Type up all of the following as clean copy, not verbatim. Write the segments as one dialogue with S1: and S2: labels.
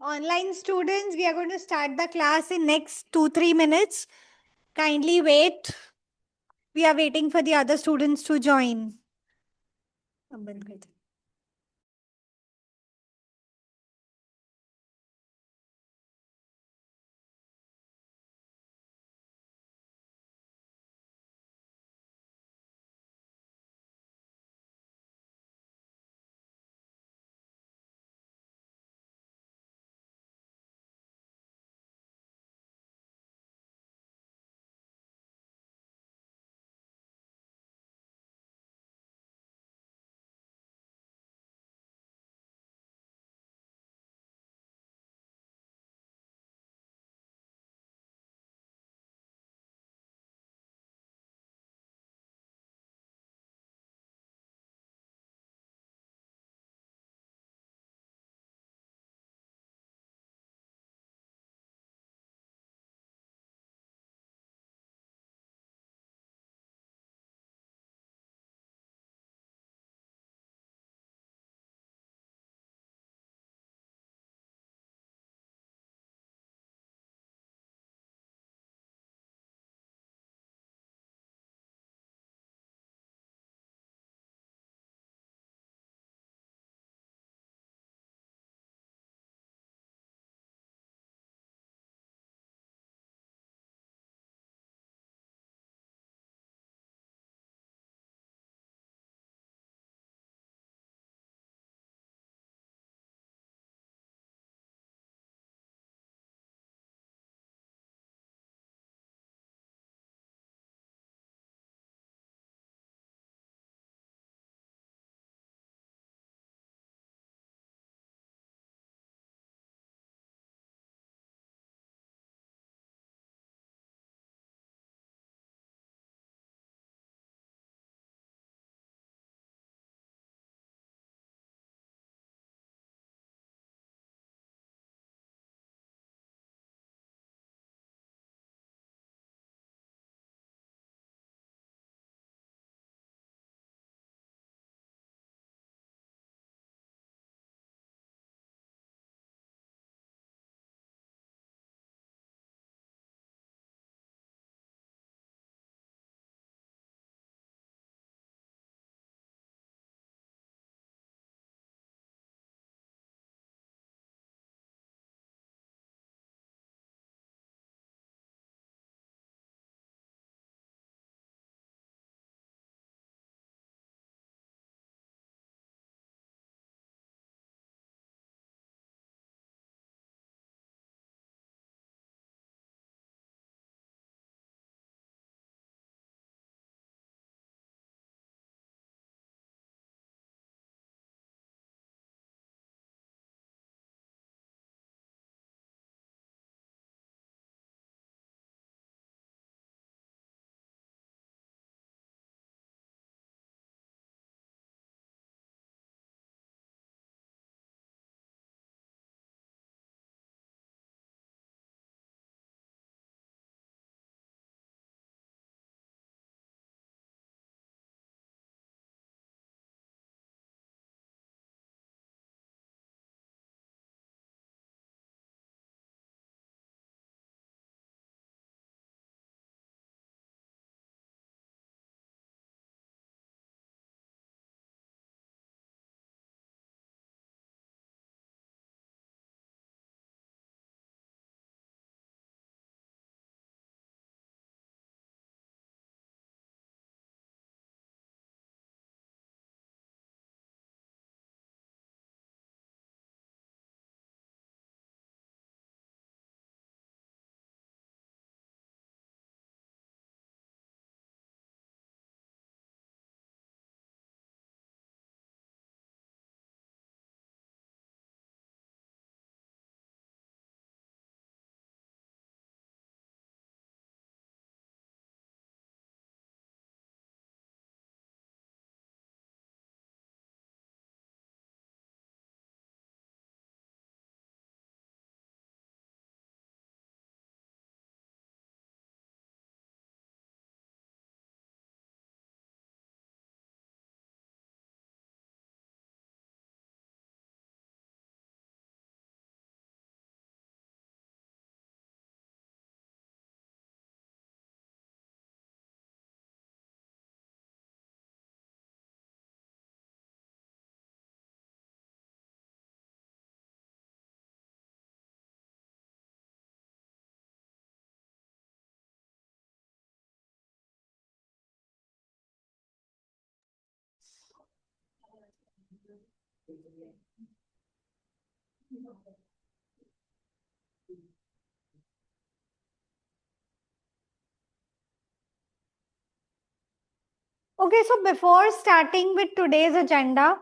S1: Online students, we are going to start the class in next 2-3 minutes. Kindly wait. We are waiting for the other students to join. Okay, so before starting with today's agenda,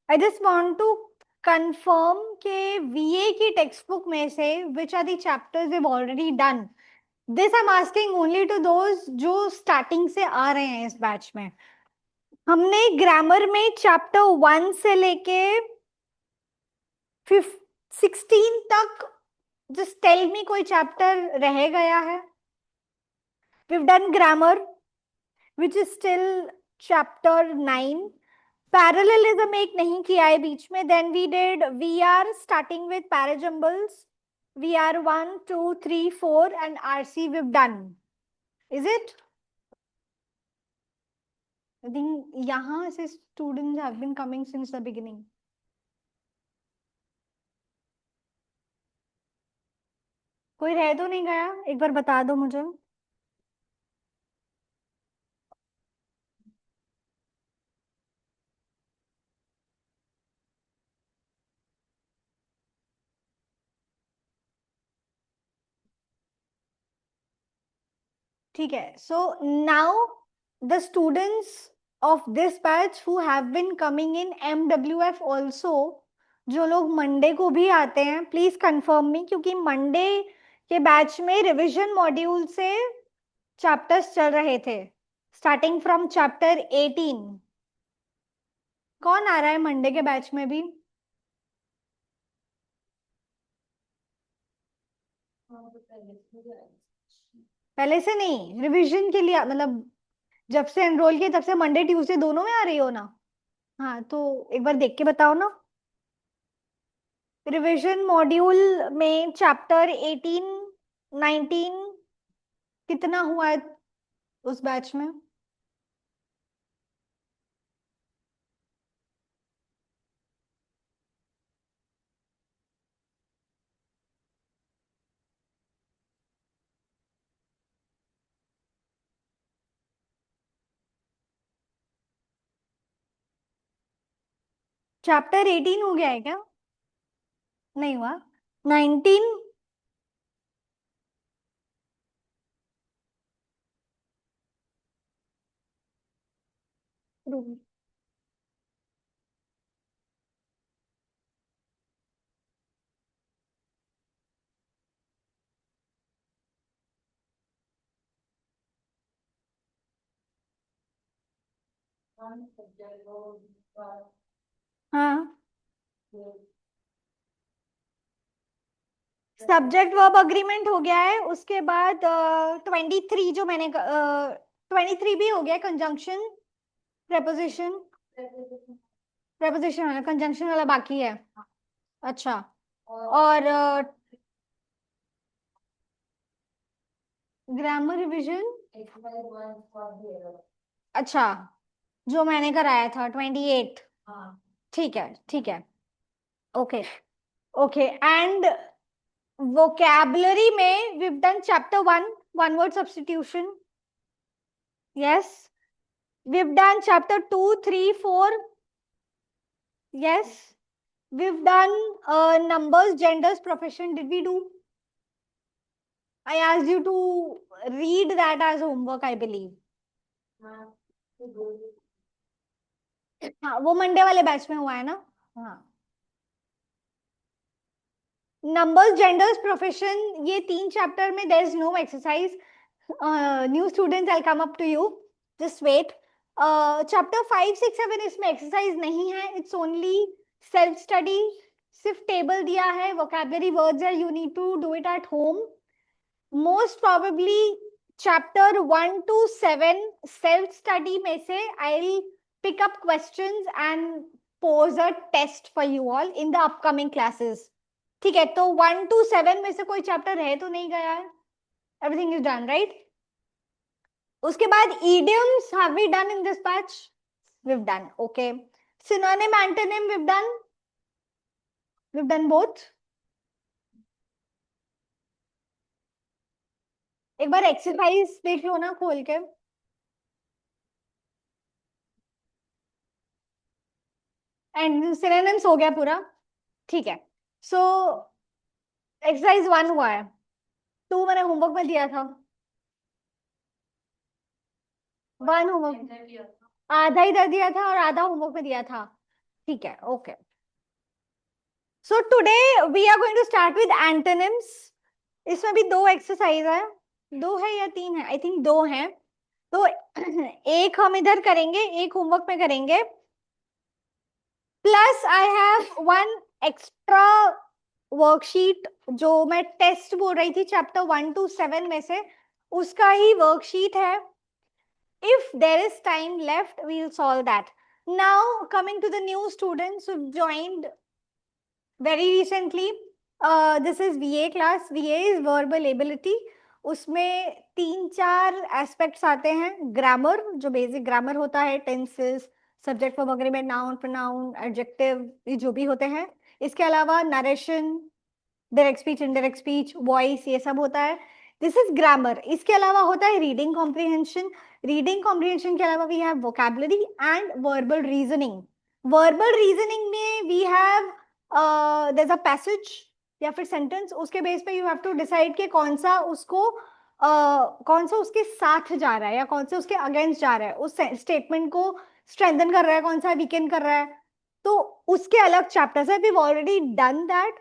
S1: I just want to confirm के VA की text book में से which are the chapters we've already done. This I'm asking only to those जो starting से आ रहे हैं इस batch में. हमने ग्रामर में चैप्टर 1 से लेके 16 तक जस्ट टेल मी कोई चैप्टर रह गया है. We've done grammar, which is still chapter 9. Parallelism एक नहीं किया है बीच में. Then we did we're starting with parajumbles. We're 1 2 3 4 and RC we done. Is it? I think यहाँ से students have been coming since the beginning. कोई रह तो नहीं गया? एक बार बता दो मुझे. ठीक है. So now the students of this batch who have been coming in MWF also, जो लोग मंडे को भी आते हैं, प्लीज कंफर्म मी, क्योंकि मंडे के बैच में रिवीजन मॉड्यूल से चैप्टर्स चल रहे थे स्टार्टिंग फ्रॉम चैप्टर 18. कौन आ रहा है मंडे के बैच में भी? पहले से नहीं, रिवीजन के लिए मतलब जब से एनरोल किए तब से मंडे ट्यूसडे दोनों में आ रही हो ना? हाँ, तो एक बार देख के बताओ ना. रिवीजन मॉड्यूल में चैप्टर 18 19 कितना हुआ है उस बैच में? चैप्टर 18 हो गया है क्या? नहीं हुआ. 19. हाँ, सब्जेक्ट वर्ब अग्रीमेंट हो गया है. उसके बाद 23 जो मैंने 23 भी हो गया. Conjunction preposition. प्रेपोजिशन वाला, कंजंक्शन वाला बाकी है. अच्छा. और ग्रामर रिवीजन. अच्छा, जो मैंने कराया था 28. ठीक है, ठीक है. ओके. ओके. एंड vocabulary में we've done chapter 1, one word substitution. Yes. We've done chapter 2 3 4. Yes. We've done numbers, genders, profession. Did we do? I asked you to read that as homework, I believe. हाँ, वो Monday वाले batch में हुआ है ना? हाँ. Numbers, genders, profession, ये 3 chapter में there is no exercise. New students, I come up to you. Just wait. Chapter 5 6 7 इसमें एक्सरसाइज नहीं है. It's only self study. सिर्फ टेबल दिया है, वोकैबुलरी वर्ड्स है. You need to do it at home. Most probably chapter 1 to 7 self study में से I will pick up questions and pose a test for you all in the upcoming classes. ठीक है. तो 1 to 7 में से कोई chapter रह तो नहीं गया है? Everything is done, right? उसके बाद idioms have we done in this batch? We've done. Okay. Synonym, antonym, we've done. We've done both. एक बार एक्सरसाइज देख लो ना खोल के. एंड सिनोनिम्स हो गया पूरा, ठीक है। सो एक्सरसाइज 1 हुआ है, 2 मैंने होमवर्क में दिया था। 1 होमवर्क आधा इधर दिया था और आधा होमवर्क में दिया था, ठीक है, okay. So today we are going to start with antonyms. इसमें भी 2 एक्सरसाइज है, 2 है या 3 है, आई थिंक 2 है। तो एक हम इधर करेंगे, एक होमवर्क में करेंगे, plus I have 1 extra worksheet जो मैं टेस्ट बोल रही थी चैप्टर 1 to 7 में से, उसका ही वर्कशीट है। If there is time left, we'll solve that. Now, coming to the new students who've joined very recently, this is VA class. VA is verbal ability. उसमें 3-4 एस्पेक्ट्स आते हैं। ग्रामर, जो basic grammar होता है, tenses, subject verb वगैरह में, noun pronoun adjective, ये जो भी होते हैं। इसके अलावा narration, direct speech, indirect speech, voice, ये सब होता है। This is grammar. इसके अलावा होता है रीडिंग कॉम्प्रिहेंशन। रीडिंग कॉम्प्रिहेंशन के अलावा we have vocabulary and verbal reasoning. Verbal reasoning में we have there is a passage या फिर सेंटेंस, उसके बेस पे यू हैव टू डिसाइड कि कौन सा उसको कौन सा उसके साथ जा रहा है या कौन सा उसके अगेंस्ट जा रहा है, उस स्टेटमेंट को स्ट्रेंथन कर रहा है, कौन सा वीकेन कर रहा है। तो उसके अलग चैप्टर्स है, we already done that.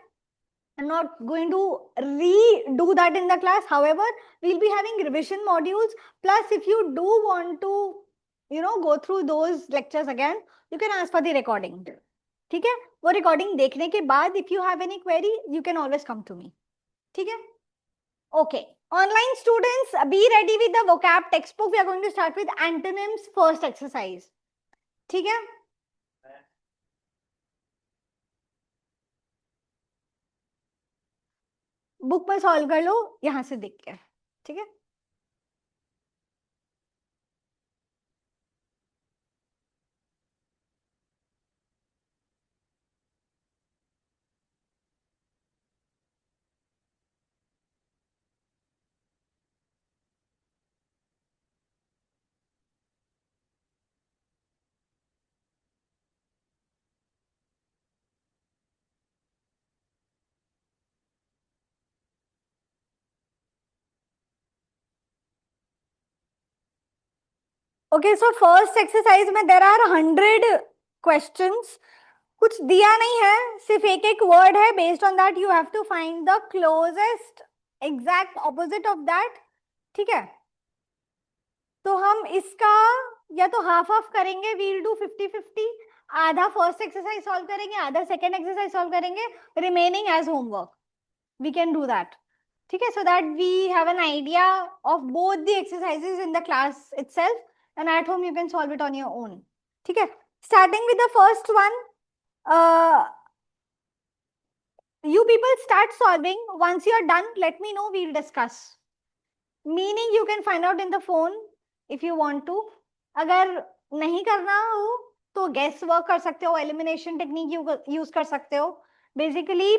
S1: I'm not going to redo that in the class. However, we'll be having revision modules. Plus, if you do want to, go through those lectures again, you can ask for the recording. ठीक है? वो recording देखने के बाद, if you have any query, you can always come to me. ठीक है? Okay. Online students, be ready with the vocab textbook. We are going to start with antonyms first exercise. ठीक है? बुक पर solve कर लो यहाँ से देख के, ठीक है? ओके, सो फर्स्ट एक्सरसाइज में देर आर 100 क्वेश्चंस। कुछ दिया नहीं है, सिर्फ एक एक वर्ड है। Based on that you have to find the closest exact opposite of that, ठीक है? तो हम इसका या तो हाफ हाफ करेंगे, वील डू 50-50। आधा फर्स्ट एक्सरसाइज सॉल्व करेंगे, आधा सेकेंड एक्सरसाइज सॉल्व करेंगे, remaining as homework. We can do that, ठीक है? So that we have an idea of both the exercises in the class itself, and at home you can solve it on your own. ठीक है? Starting with the first one, you people start solving. Once you are done, let me know, we'll discuss. Meaning you can find out in the phone if you want to. अगर नहीं करना हो तो guess work कर सकते हो, elimination technique use कर सकते हो. Basically,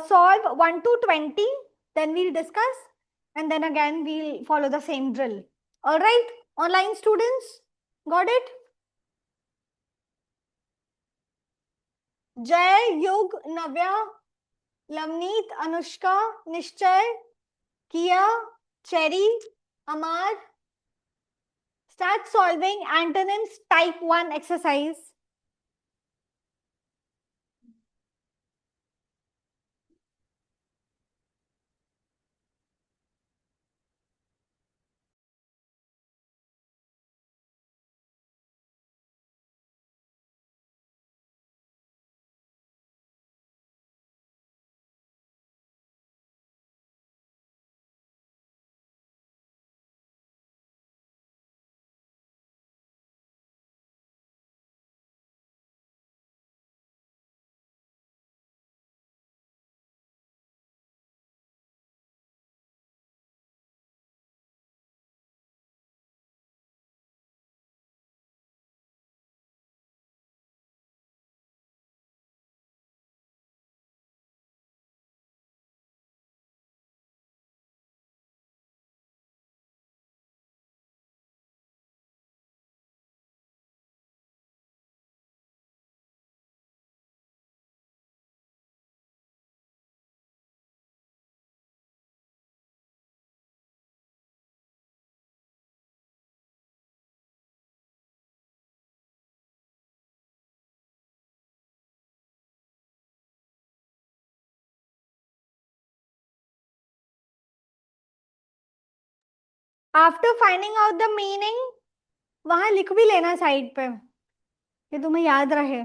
S1: solve 1 to 20, then we'll discuss, and then again we'll follow the same drill. All right, online students, got it? जय, युग, नव्या, Lovneet, Anushka, Nishchay, Kiya, Cherry, Amar, start solving antonyms type 1 exercise. After finding out the meaning वहां लिख भी लेना side पे, कि तुम्हें याद रहे।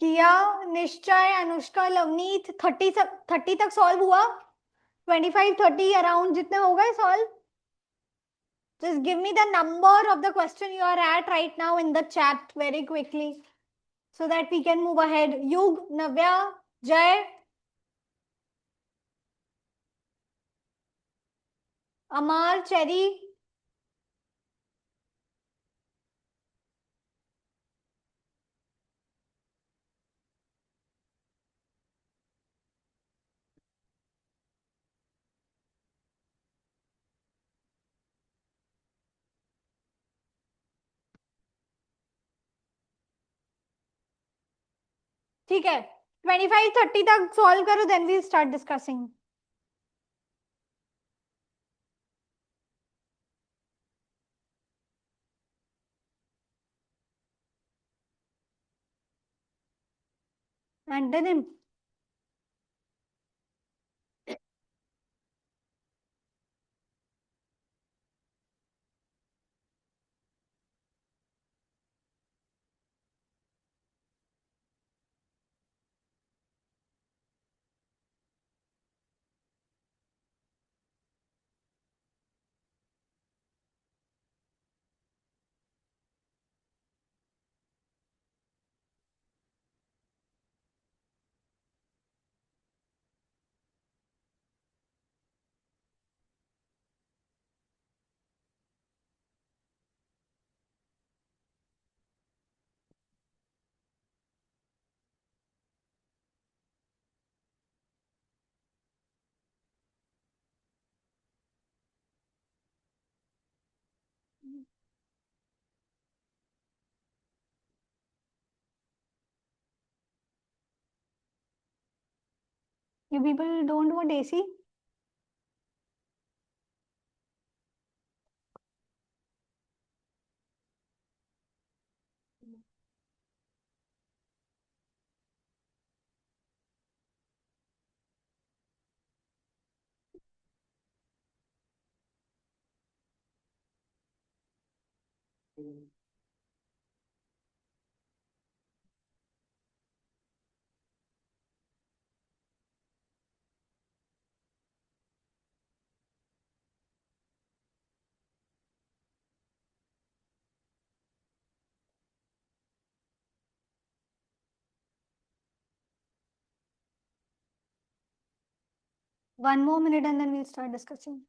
S1: किया, निश्चय, अनुष्का, लवनीत, 30 तक सॉल्व हुआ, 25 30 अराउंड जितने हो गए solve. Just give me the number of the question you are at right now in the chat very quickly so that we can move ahead. Yug, Navya, Jay, Amar, Cherry. ठीक है, 25 30 तक solve करो, then we'll start discussing. Antonym. You people don't want AC? One more minute and then we'll start discussing.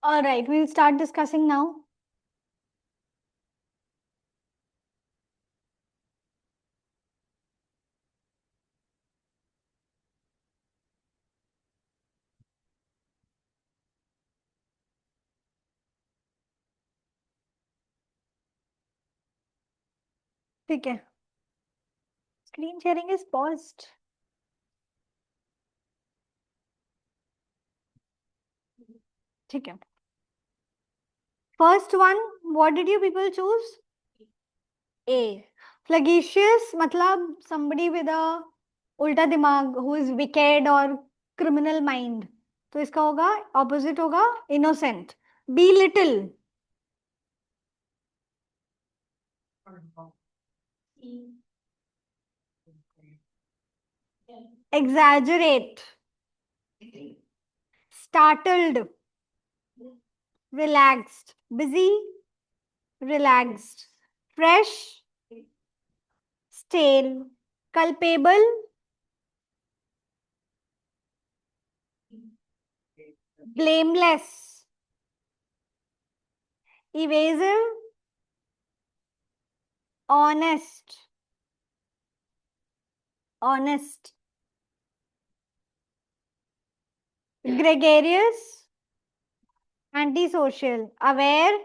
S1: All right, we'll start discussing now. ठीक है. Screen sharing is paused. ठीक है. First one, what did you people choose? A. Flagitious मतलब somebody with a उल्टा दिमाग, who is wicked or criminal mind. तो इसका होगा opposite होगा innocent. Be little. Exaggerate. Startled. Relaxed. Busy. Relaxed. Fresh. Stale. Culpable. blameless, evasive, honest, honest, gregarious, antisocial, aware,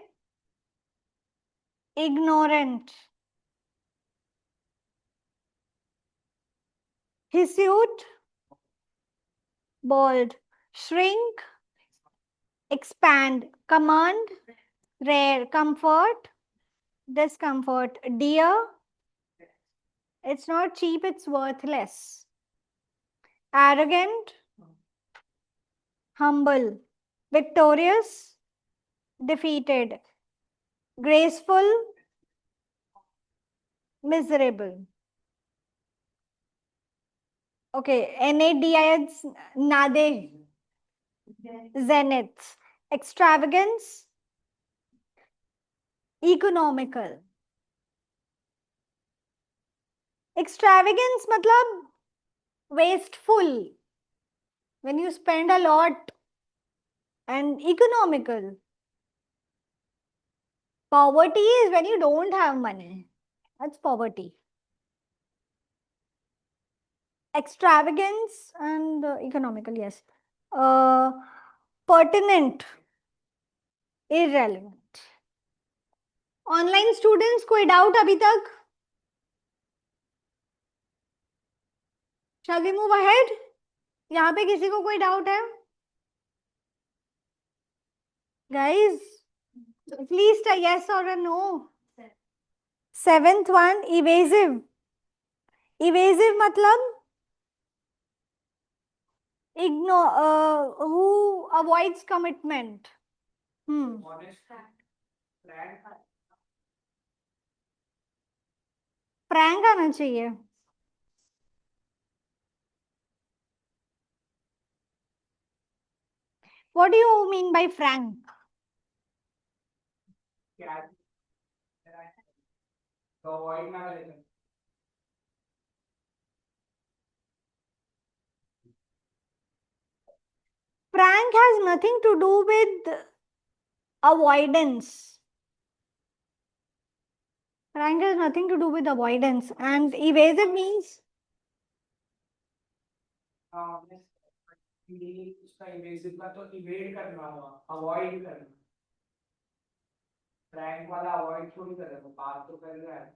S1: ignorant, hirsute, bold, shrink, expand, command, rare, comfort, discomfort, dear, it's not cheap, it's worthless, arrogant, humble, victorious, defeated, graceful, miserable. Okay, NADIs, nade, zenith, extravagance, economical. Extravagance matlab wasteful, when you spend a lot, and economical. Poverty is when you don't have money. That's poverty. Extravagance and economical, yes. Uh, pertinent, irrelevant. Online students कोई doubt अभी तक? Shall we move ahead? यहाँ पे किसी को कोई doubt है? Guys, please tell yes or a no. Seventh one, evasive. Evasive मतलब who avoids commitment. Prank आना चाहिए. What do you mean by frank? Prank has nothing to do with avoidance. Prank has nothing to do with avoidance. And evasive means
S2: उसका evasive का तो evade करना हुआ, avoid करना. Prank वाला avoid थोड़ी करेगा, बात तो कर रहा है.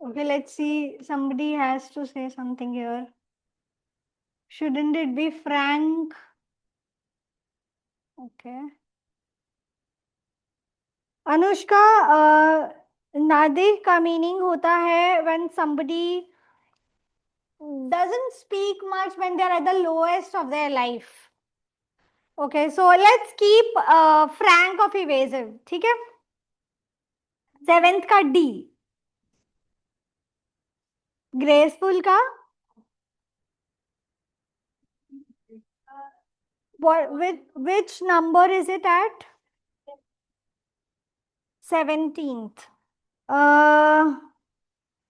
S1: okay, let's see. Somebody has to say something here. Shouldn't it be frank? Okay. Anushka, नादिक का मीनिंग होता है when somebody doesn't speak much when they're at the lowest of their life. Okay, so let's keep frank of evasive. ठीक है? Seventh का D. Graceful का which number is it at? 17th.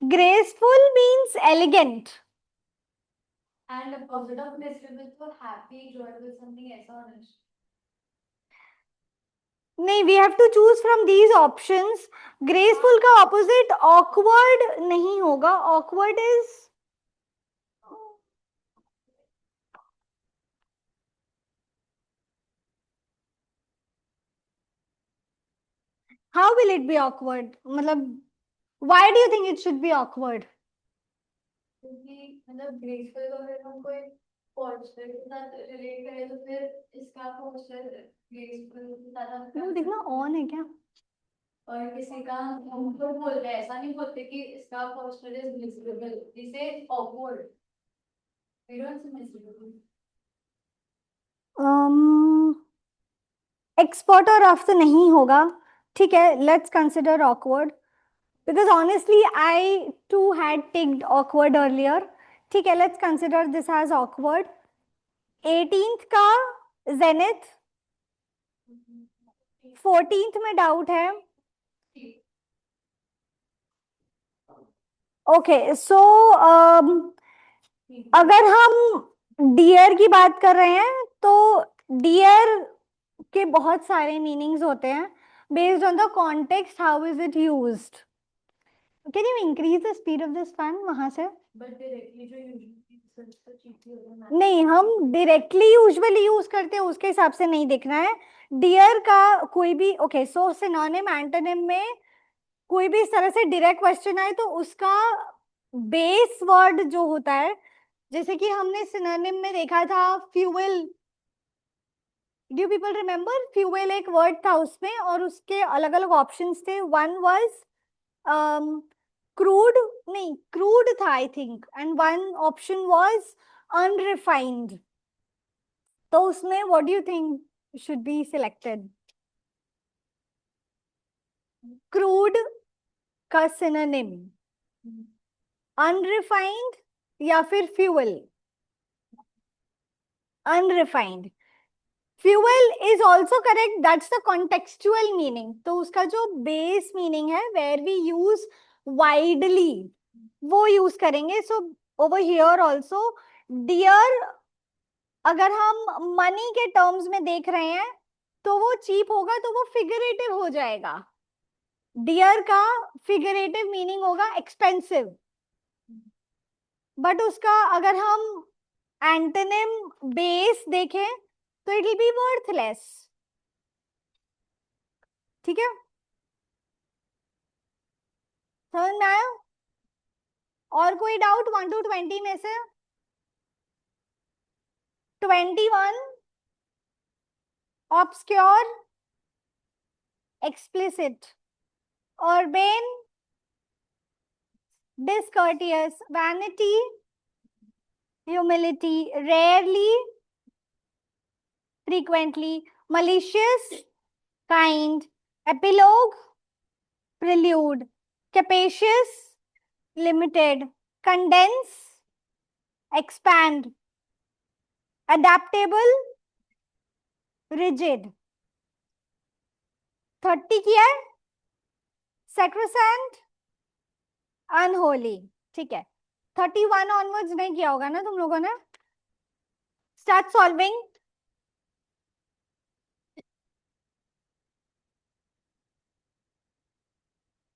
S1: Graceful means elegant.
S3: And the opposite of miserable for happy, joyful, something ऐसा होना चाहिए.
S1: नहीं, we have to choose from these options. Graceful का opposite awkward नहीं होगा. Awkward is how will it be awkward? मतलब why do you think it should be awkward?
S3: क्योंकि मतलब ग्रेसफुल को फिर हम कोई पोस्चर के साथ रिलेट करें तो फिर इसका पोस्चर ग्रेसफुल ज्यादा
S1: देखना ऑन है क्या?
S3: और किसी का हम तो बोलते हैं, ऐसा नहीं बोलते कि इसका पोस्चर इज मिजरेबल, जिसे awkward we don't say miserable.
S1: Expert और रफ तो नहीं होगा. ठीक है, let's consider awkward because honestly I too had ticked awkward earlier. ठीक है, let's consider this as awkward. 18th का zenith, 14th में डाउट है. ओके, सो अगर हम डियर की बात कर रहे हैं तो डियर के बहुत सारे मीनिंग्स होते हैं based on the context, how is it used. Can you increase the speed of this fan वहां से?
S3: बट डायरेक्टली जो यूजुअली तो चीज होता है
S1: नहीं, हम डायरेक्टली यूजुअली यूज करते हैं उसके हिसाब से नहीं देखना है. डियर का कोई भी ओके, सो सिनोनिम एंटोनिम में कोई भी इस तरह से डायरेक्ट क्वेश्चन आए तो उसका बेस वर्ड जो होता है, जैसे कि हमने सिनोनिम में देखा था fuel. Do people remember? Fuel एक वर्ड था उसमें और उसके अलग अलग ऑप्शंस थे. वन वाज क्रूड, नहीं क्रूड था I think, and one option was unrefined. तो उसमें what do you think should be selected? Crude का सिनोनिम अनरिफाइंड या फिर fuel? Unrefined. Fuel is also correct, that's the contextual meaning. तो उसका जो बेस मीनिंग है वेयर वी यूज वाइडली वो यूज करेंगे. सो ओवर हियर ऑल्सो डियर अगर हम मनी के टर्म्स में देख रहे हैं तो वो चीप होगा, तो वो फिगरेटिव हो जाएगा. डियर का फिगरेटिव मीनिंग होगा एक्सपेंसिव. बट उसका अगर हम एंटोनिम बेस देखें तो इट विल बी वर्थलेस. ठीक है, समझ में आया? और कोई डाउट 1 to 20 में से? 21 obscure, explicit. Urbane, discourteous, vanity, humility, rarely, frequently, malicious, kind, epilogue, prelude, capacious, limited, condense, expand, adaptable, rigid. 30 किया है? sacrosanct, unholy. ठीक है. 31 ऑनवर्ड्स नहीं किया होगा ना तुम लोगों ने? Start solving.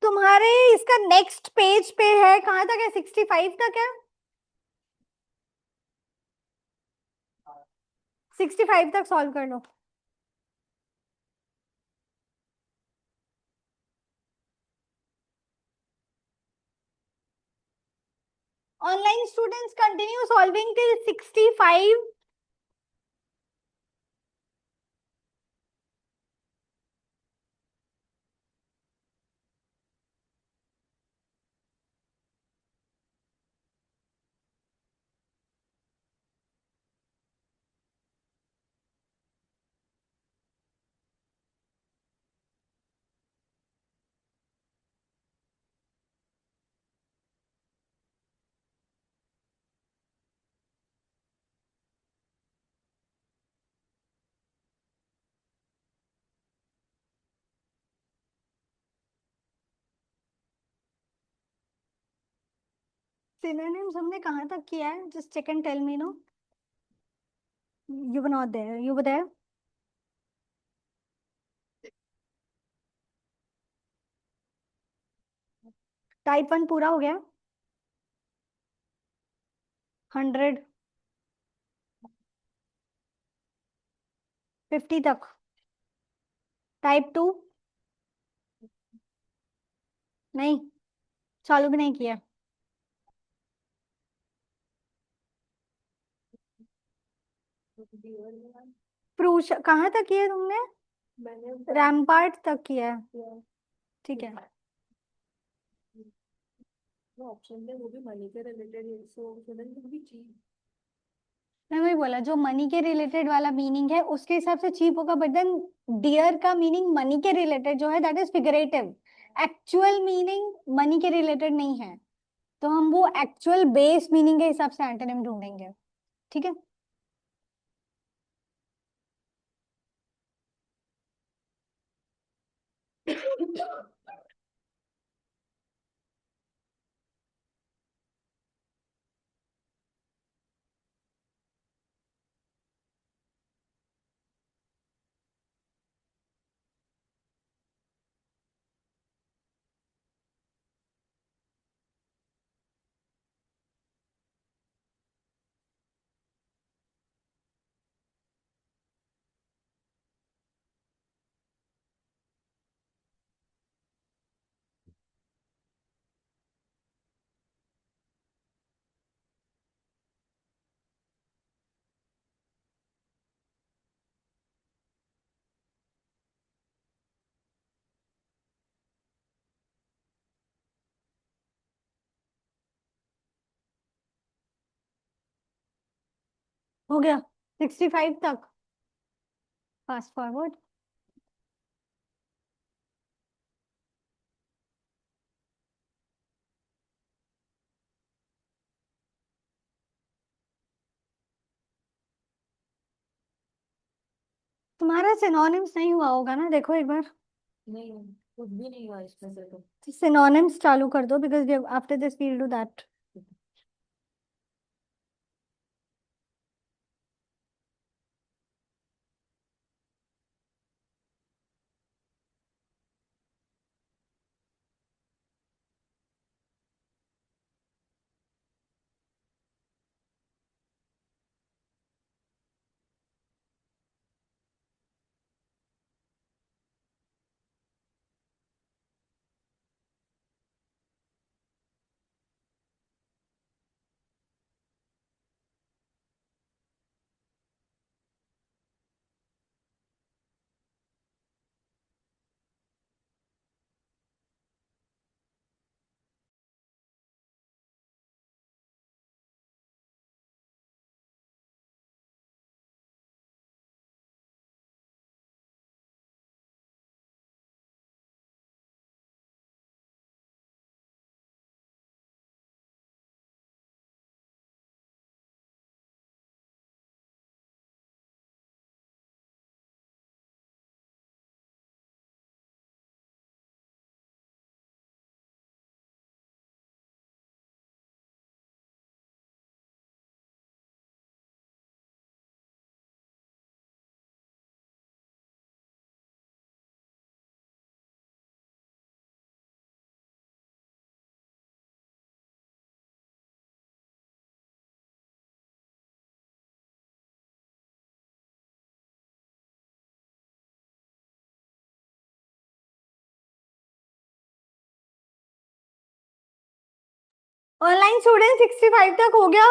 S1: तुम्हारे इसका नेक्स्ट पेज पे है, कहां तक है? 65 तक है. 65 तक सॉल्व कर लो. Online students continue solving till 65. Synonyms हमने कहां तक किया है? Just check and tell me. No, you were not there. You were there. Type 1 पूरा हो गया. 100, 50 तक. टाइप 2 नहीं, चालू भी नहीं किया. प्रूश कहाँ तक किया तुमने?
S3: मैंने
S1: रैम्पार्ट तक किया है. ठीक है.
S3: ऑप्शन में वो भी मनी के रिलेटेड है सो स्टूडेंट भी चीज
S1: मैं वही बोला, जो मनी के रिलेटेड वाला मीनिंग है उसके हिसाब से चीप होगा. बट देन डियर का मीनिंग मनी के रिलेटेड जो है that is figurative. Actual meaning money के रिलेटेड नहीं है. तो हम वो एक्चुअल बेस मीनिंग के हिसाब से एंटोनिम ढूंढेंगे. ठीक है. हो गया 65 तक, फास्ट फॉरवर्ड। तुम्हारा सिनोनिम्स नहीं हुआ होगा ना, देखो एक बार।
S3: नहीं कुछ भी नहीं हुआ इसमें से तो।
S1: सिनोनिम्स चालू कर दो, because after this we'll do that. Online student 65 तक हो गया।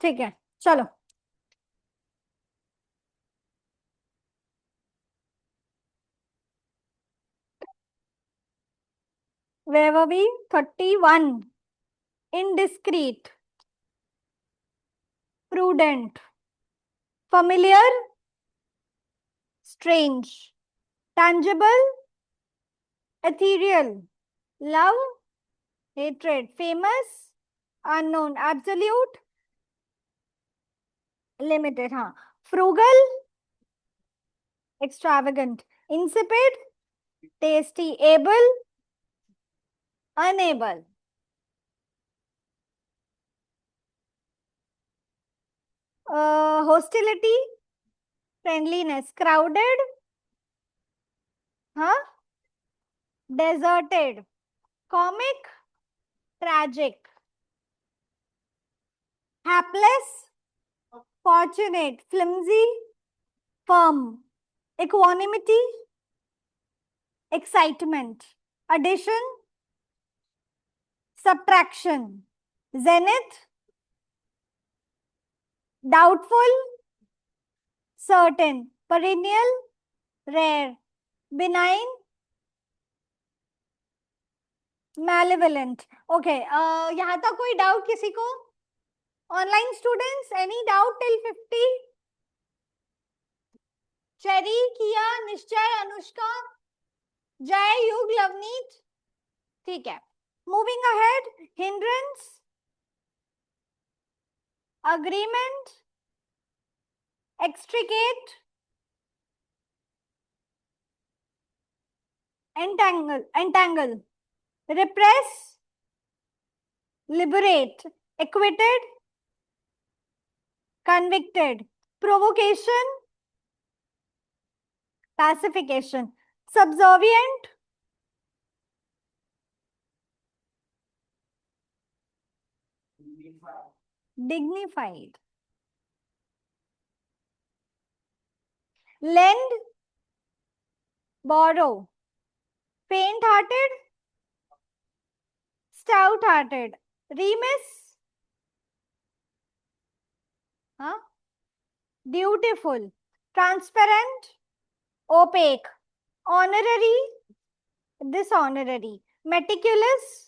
S1: ठीक है, चलो। Vaibhavi 31, indiscreet, prudent, familiar, strange, tangible, ethereal, love, hatred, famous, unknown, absolute, limited, हाँ। frugal, extravagant, insipid, tasty, able, unable, hostility, friendliness, crowded, हाँ, deserted, comic, tragic, hapless, fortunate, flimsy, firm, equanimity, excitement, addition, subtraction, zenith, doubtful, certain, perennial, rare, benign, malevolent. Okay, यहाँ तक कोई doubt किसी को? Online students, any doubt till 50? Cherry, किया, निश्चय, अनुष्का, जय, युग, लवनीत। ठीक है, moving ahead. Hindrance, agreement, extricate, entangle, repress, liberate, acquitted, convicted, provocation, pacification, subservient, dignified, lend, borrow, faint-hearted, stout-hearted, remiss, huh? Dutiful, transparent, opaque, honorary, dishonorary, meticulous,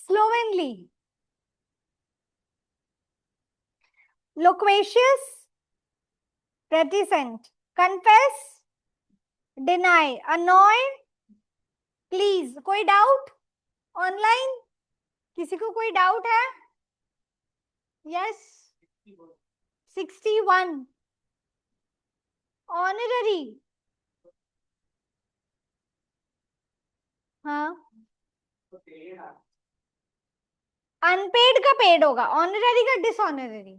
S1: slovenly, loquacious, reticent, confess, deny, annoy, please. कोई doubt online? किसी को कोई doubt है? Yes, 61. Honorary, हाँ, unpaid का paid होगा, honorary का डिसऑनररी,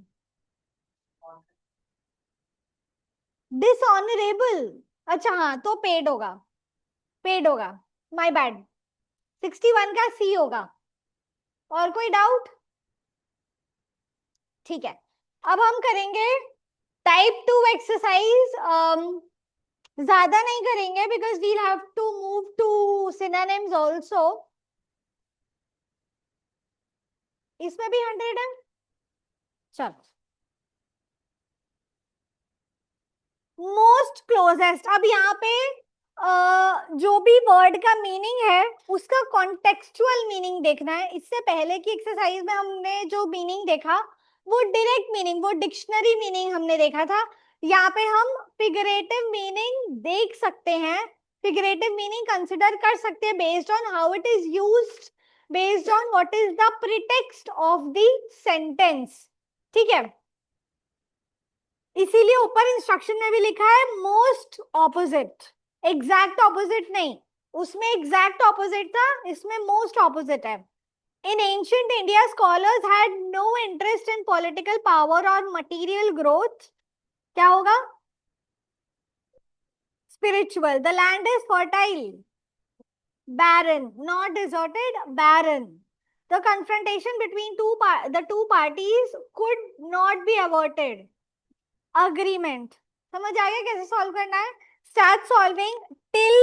S1: dishonourable, अच्छा हाँ, तो पेड होगा, पेड होगा, माय बैड, 61 का सी होगा। और कोई डाउट? ठीक है, अब हम करेंगे टाइप 2 एक्सरसाइज। ज्यादा नहीं करेंगे because we'll have to move to synonyms also. इसमें भी 100 है, चलो। मोस्ट क्लोजेस्ट, अब यहाँ पे जो भी वर्ड का मीनिंग है उसका कॉन्टेक्चुअल मीनिंग देखना है। इससे पहले की एक्सरसाइज में हमने जो मीनिंग देखा वो डायरेक्ट मीनिंग, वो डिक्शनरी मीनिंग हमने देखा था। यहाँ पे हम फिगरेटिव मीनिंग देख सकते हैं, फिगरेटिव मीनिंग कंसिडर कर सकते हैं based on how it is used, based on what is the pretext of the sentence. ठीक है, इसीलिए ऊपर इंस्ट्रक्शन में भी लिखा है मोस्ट ऑपोजिट, एग्जैक्ट ऑपोजिट नहीं। उसमें एग्जैक्ट ऑपोजिट था, इसमें मोस्ट ऑपोजिट है। In ancient India scholars had no interest in political power और मटेरियल ग्रोथ। क्या होगा? Spiritual. The land is fertile, barren, not deserted, barren. The confrontation between the two parties could not be averted. Agreement. समझ आ गया कैसे solve करना है? Start solving till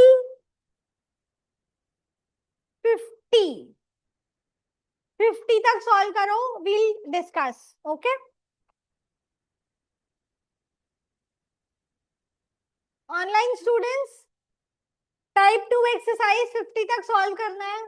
S1: 50, 50 तक solve करो, we'll discuss. Okay, online students type 2 exercise 50 तक solve करना है।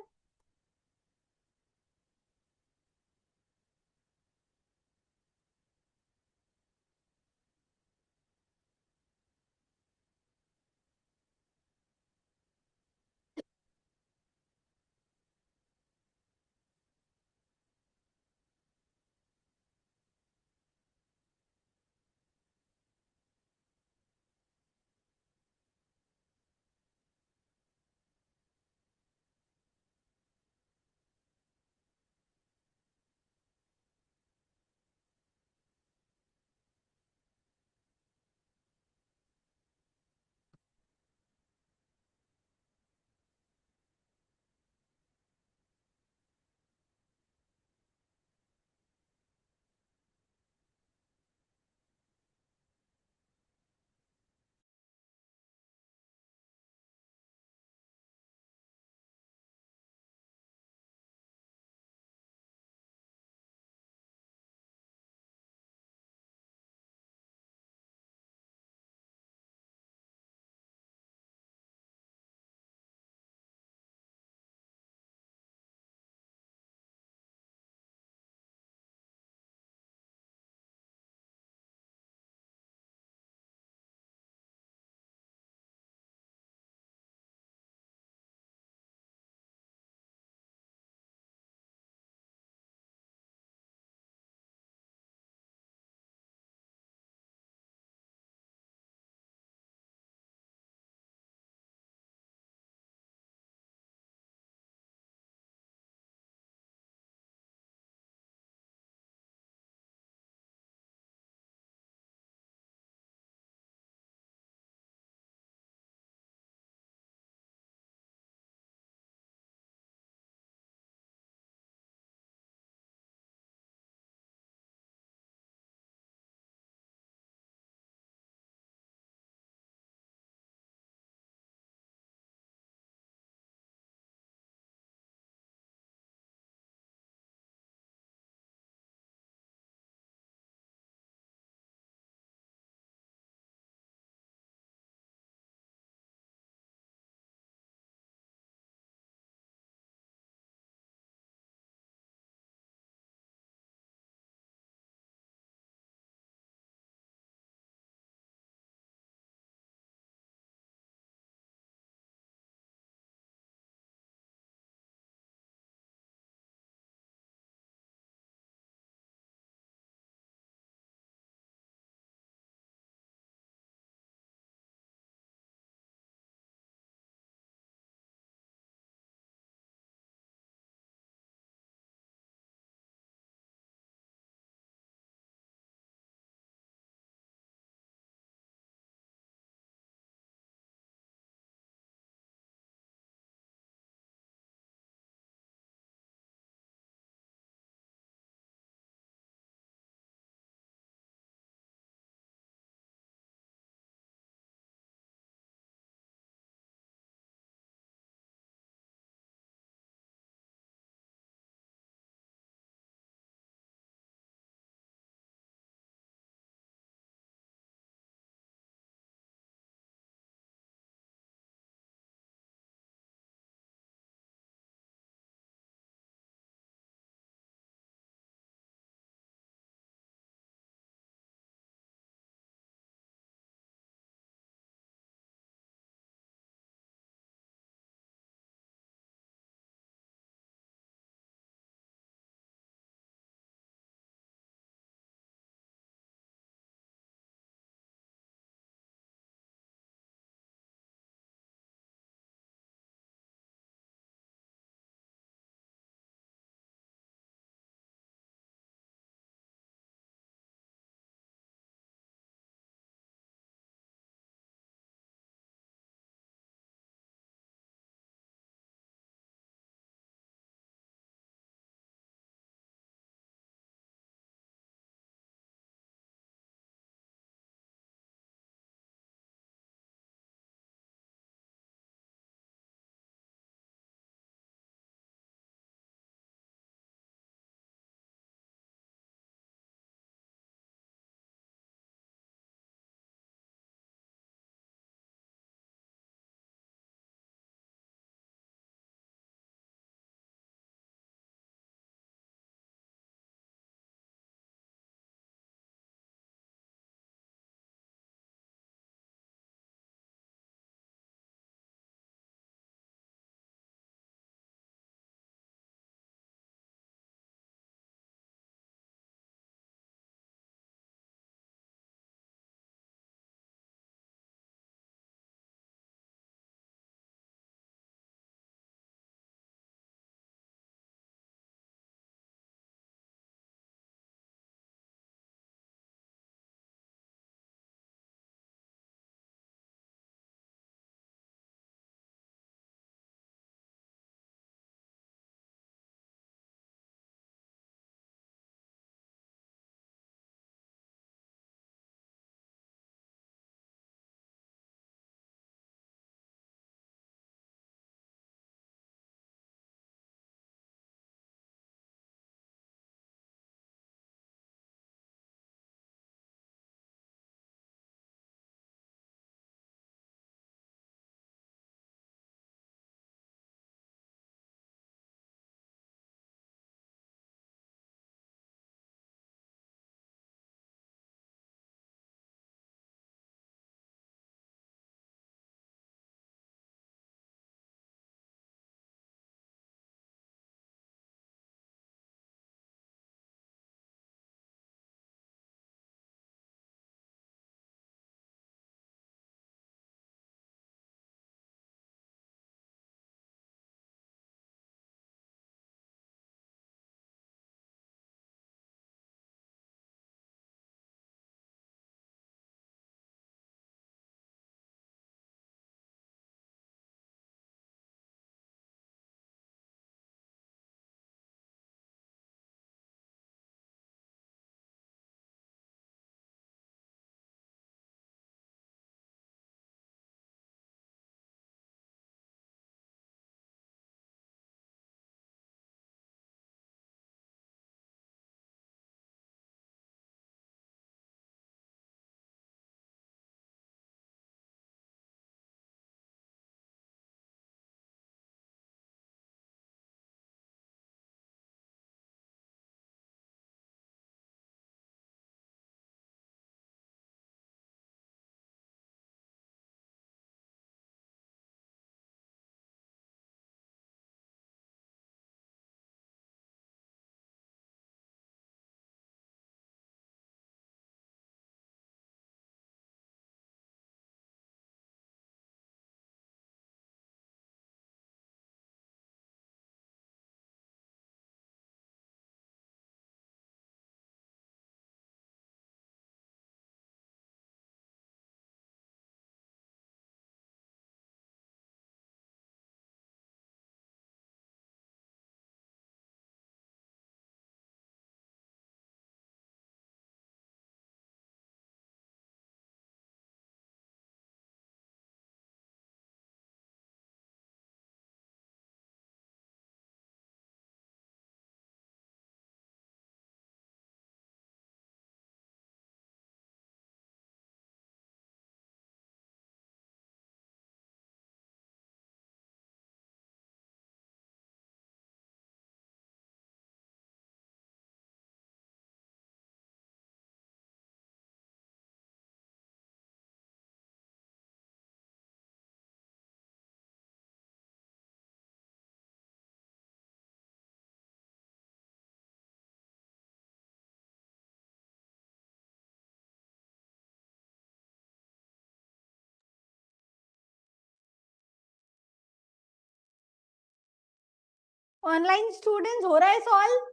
S1: ऑनलाइन स्टूडेंट्स हो रहा है solve?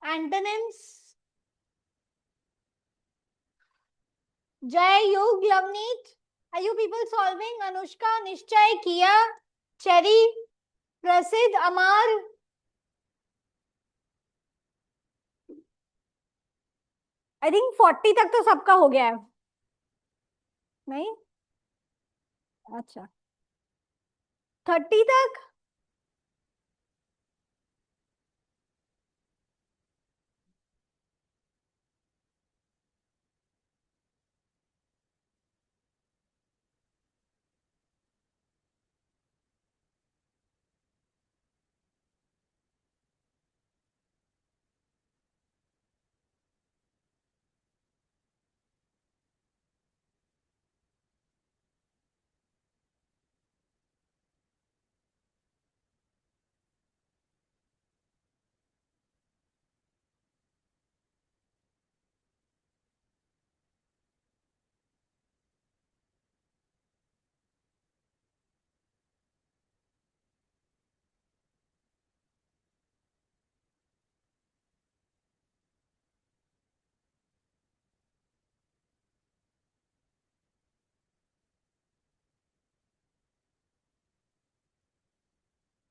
S1: Antonyms, Jay, Yug, Lovneet, are you people solving? Anushka, Nishchay, Kiya, cherry, प्रसिद्ध, अमार, आई थिंक 40 तक तो सबका हो गया है, नहीं? अच्छा, 30 तक?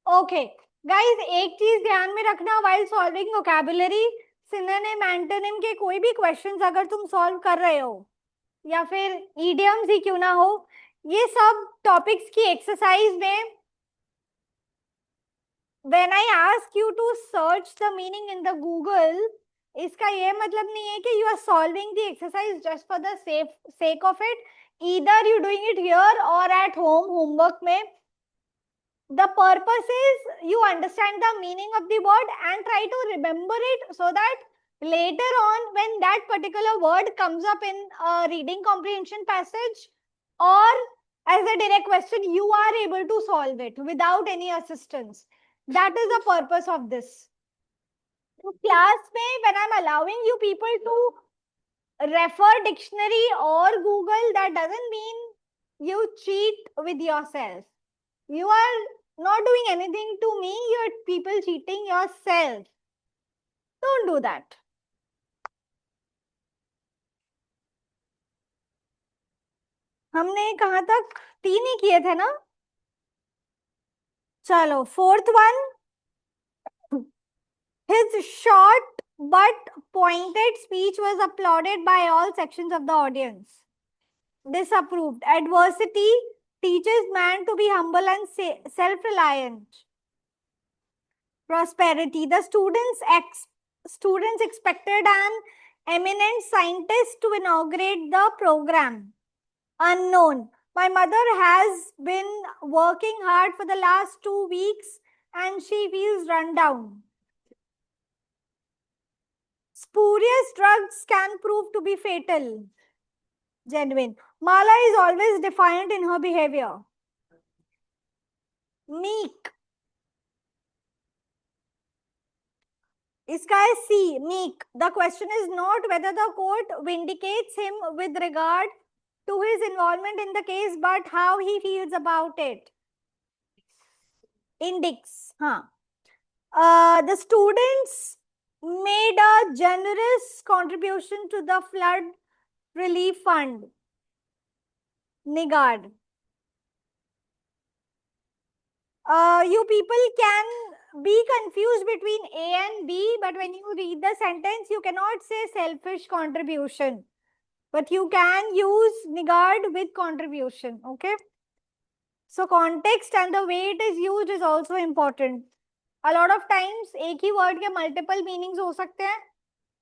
S1: ओके गाइस, एक चीज ध्यान में रखना while solving vocabulary, synonym, antonym के कोई भी क्वेश्चंस अगर तुम सॉल्व कर रहे हो या फिर इडियम्स ही क्यों ना हो, ये सब टॉपिक्स की एक्सरसाइज में when I ask you to search the meaning in the Google, इसका ये मतलब नहीं है कि you are solving the exercise just for the sake of it. Either you doing it here or at home homework में. The purpose is you understand the meaning of the word and try to remember it so that later on when that particular word comes up in a reading comprehension passage or as a direct question, you are able to solve it without any assistance. That is the purpose of this. So class mein, when I'm allowing you people to refer dictionary or Google, that doesn't mean you cheat with yourself. You are not doing anything to me, you're people cheating yourself. Don't do that. हमने कहाँ तक? 3 ही किए थे ना? चलो, 4th one. His short but pointed speech was applauded by all sections of the audience. Disapproved. Adversity teaches man to be humble and self-reliant. Prosperity. The students expected an eminent scientist to inaugurate the program. Unknown. My mother has been working hard for the last 2 weeks and she feels run down. Spurious drugs can prove to be fatal. Genuine. Mala is always defiant in her behavior. Meek. Iska is C, meek. The question is not whether the court vindicates him with regard to his involvement in the case, but how he feels about it. Index. The students made a generous contribution to the flood relief fund. Niggard. You people can be confused between A and B, but when you read the sentence, you cannot say selfish contribution, but you can use niggard with contribution. Okay. So context and the way it is used is also important. A lot of times एक ही word के multiple meanings हो सकते हैं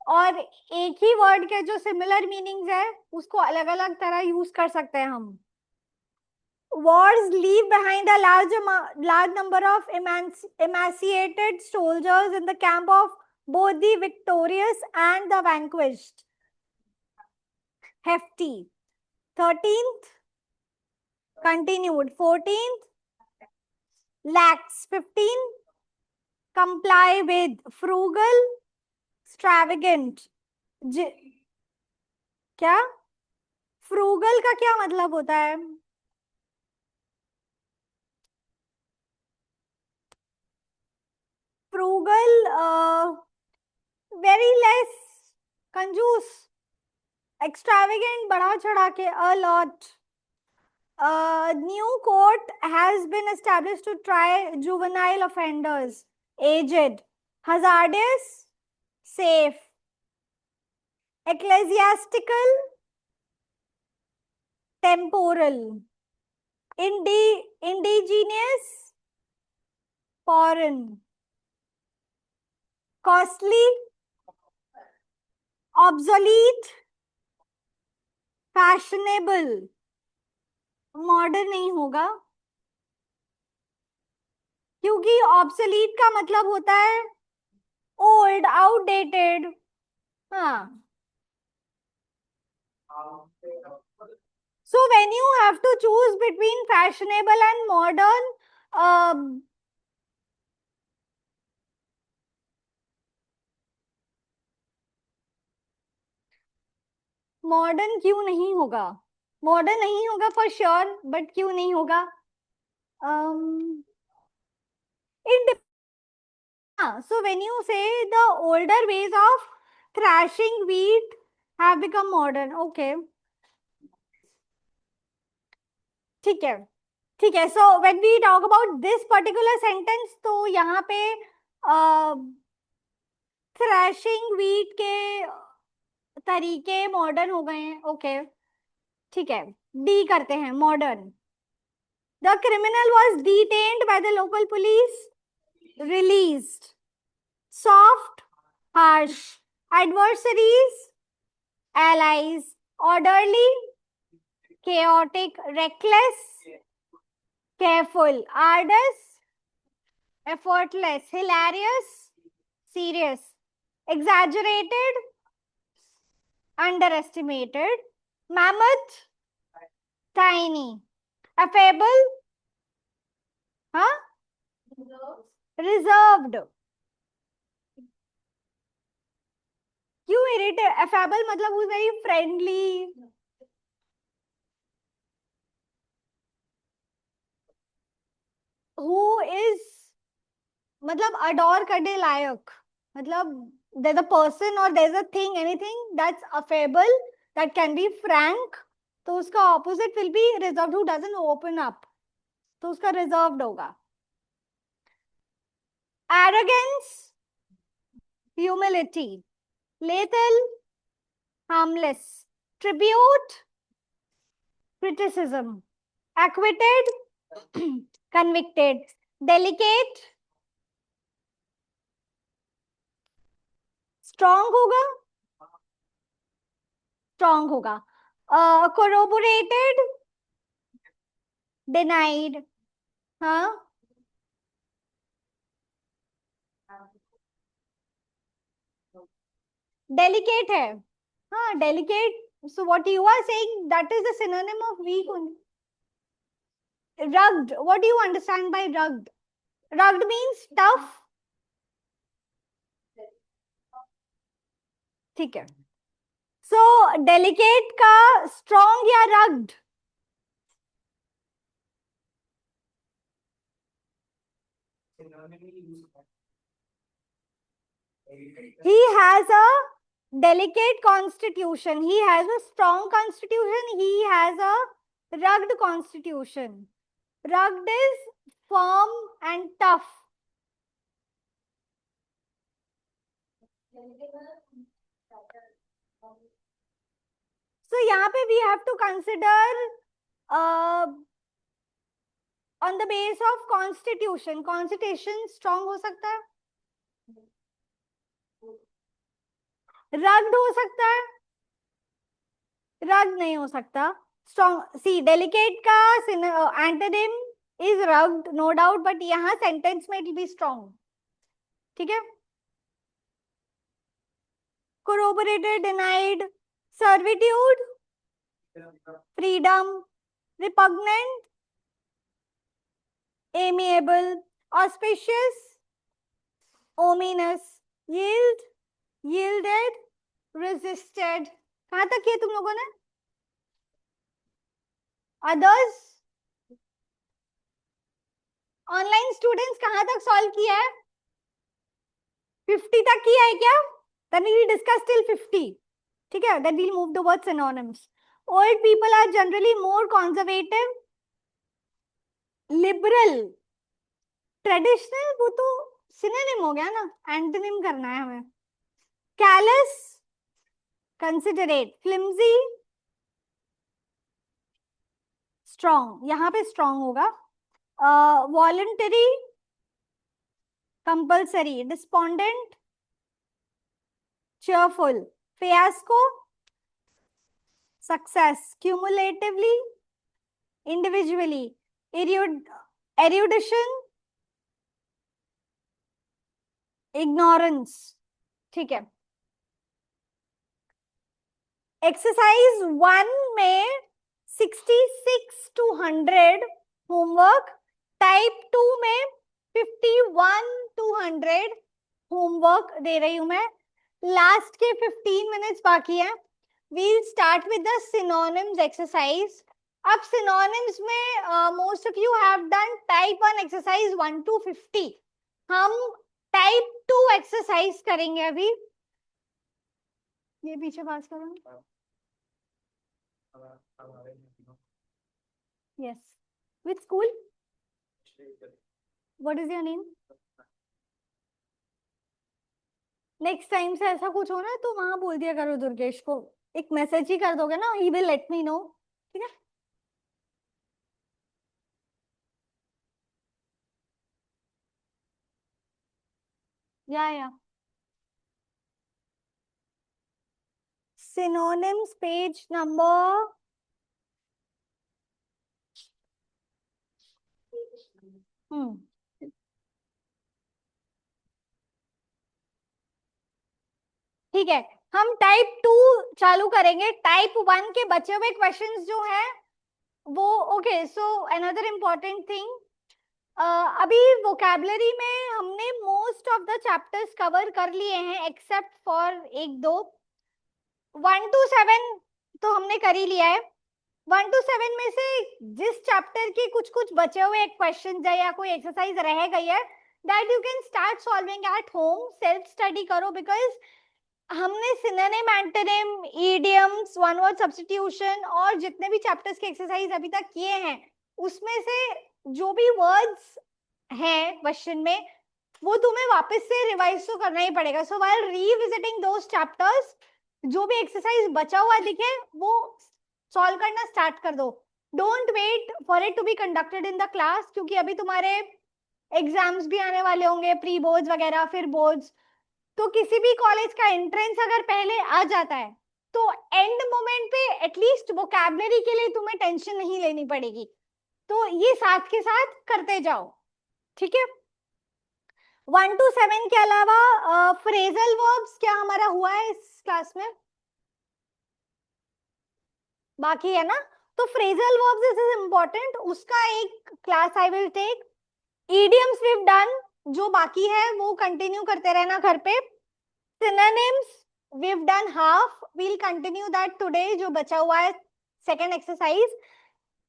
S1: और एक ही word के जो similar meanings है उसको अलग अलग तरह use कर सकते हैं हम. Wars leave behind a large number of emaciated soldiers in the camp of both the victorious and the vanquished. Hefty. 13th, continued. 14th, lax. 15th, comply with. Frugal, extravagant. क्या? Frugal का क्या मतलब होता है? very less, कंजूस, extravagant, बढ़ा चढ़ा के, a lot. New court has been established to try juvenile offenders, aged, hazardous, safe, ecclesiastical, temporal, indigenous, foreign, costly, obsolete, fashionable. Modern नहीं होगा, क्योंकि ऑब्सोलीट का मतलब होता है ओल्ड, आउटडेटेड. हाँ, so when you have to choose between fashionable and modern, modern क्यों नहीं होगा? मॉडर्न नहीं होगा फॉर श्योर, बट क्यों नहीं होगा? it so when you say the older ways of thrashing wheat have become modern, okay, ठीक है, ठीक है. so when we talk about this particular sentence, तो यहाँ पे thrashing wheat के तरीके मॉडर्न हो गए हैं. ओके, ठीक है, डी करते हैं, modern. The criminal was detained by the local police, released. Soft, harsh, adversaries, allies, orderly, chaotic, reckless, careful, arduous, effortless, hilarious, serious, exaggerated, underestimated, mammoth, tiny, affable, huh? Reserved. क्यों irritated? Affable मतलब who's very friendly. Who is मतलब adore करने लायक, मतलब there's a person or there's a thing, anything that's affable, that can be frank, तो उसका opposite will be reserved, who doesn't open up, तो उसका reserved होगा. Arrogance, humility, lethal, harmless, tribute, criticism, acquitted, convicted, delicate, strong होगा, strong होगा. Corroborated, denied, हाँ, delicate है, हाँ, delicate. So what you are saying, that is the synonym of weak only. Rugged, what do you understand by rugged? Rugged means tough. ठीक है. So delicate का strong या rugged? He has a delicate constitution. He has a strong constitution. He has a rugged constitution. Rugged is firm and tough. So यहाँ पे we have to consider on the base of constitution. Constitution strong हो सकता है, rugged हो सकता है, rugged नहीं हो सकता. Strong, see, delicate का antonym is rugged, no doubt, but यहाँ sentence में it will be strong. ठीक है. Corroborated, denied, servitude, freedom, repugnant, amiable, auspicious, ominous, yield, yielded, resisted. कहाँ तक किया तुम लोगों ने? Others, ऑनलाइन स्टूडेंट्स कहाँ तक सॉल्व किया है? 50 तक किया है क्या? then we will discuss till 50. ठीक है, then we'll move towards synonyms. Old people are generally more conservative, liberal, traditional वो तो synonym हो गया ना, antonym करना है हमें. Callous, considerate, flimsy, strong, यहाँ पे strong होगा. Voluntary, compulsory, despondent, cheerful, fiasco, success, cumulatively, individually, erudition, ignorance. ठीक है. एक्सरसाइज 1 में 66 to 100 होमवर्क, टाइप 2 में 51 to 100 होमवर्क दे रही हूं मैं. लास्ट के 15 मिनट्स बाकी है. We'll start with the synonyms exercise. अब सिनोनिम्स में most of you have done type 1 exercise 1 to 50. हम टाइप 2 एक्सरसाइज करेंगे अभी. ये पीछे पास करो. Yes. Which school? What is your name? Next time से ऐसा कुछ हो ना तो वहां बोल दिया करो दुर्गेश को. एक मैसेज ही कर दोगे ना, he will let me know. ठीक है. या synonyms page number ठीक है. हम टाइप 2 चालू करेंगे. टाइप 1 के बचे हुए क्वेश्चंस जो हैं वो okay. So another important thing, अभी वोकैबुलरी में हमने most of the chapters cover कर लिए हैं एक्सेप्ट फॉर 1-2. 1 to 7 तो हमने कर ही लिया है. 1 to 7 में से जिस चैप्टर के कुछ कुछ बचे हुए क्वेश्चन है या कोई एक्सरसाइज रह गई है, that you can start solving at home. Self study करो, बिकॉज हमने synonym, antonym, idioms, one word substitution और जितने भी चैप्टर्स के एक्सरसाइज अभी तक किए हैं उसमें से जो भी वर्ड्स हैं क्वेश्चन में वो तुम्हें वापस से रिवाइज तो करना ही पड़ेगा. सो व्हाइल रीविजिटिंग दोस चैप्टर्स, जो भी एक्सरसाइज बचा हुआ दिखे वो सॉल्व करना स्टार्ट कर दो. Don't wait for it to be conducted in the class, क्योंकि अभी तुम्हारे एग्जाम्स भी आने वाले होंगे, प्री बोर्ड्स वगैरह, फिर बोर्ड्स. तो किसी भी कॉलेज का एंट्रेंस अगर पहले आ जाता है तो एंड मोमेंट पे एटलीस्ट वोकैबुलरी के लिए तुम्हें टेंशन नहीं लेनी पड़ेगी. तो ये साथ के साथ करते जाओ. ठीक है. 1 to 7 के अलावा फ्रेजल वर्ब्स क्या हमारा हुआ है इस क्लास में? बाकी है ना. तो फ्रेजल वर्ब्स इज इम्पोर्टेंट, उसका एक class I will take. Idioms we have done, जो बाकी है वो कंटिन्यू करते रहना घर पे. Synonyms we have done half, we will continue that today, जो बचा हुआ है सेकंड एक्सरसाइज.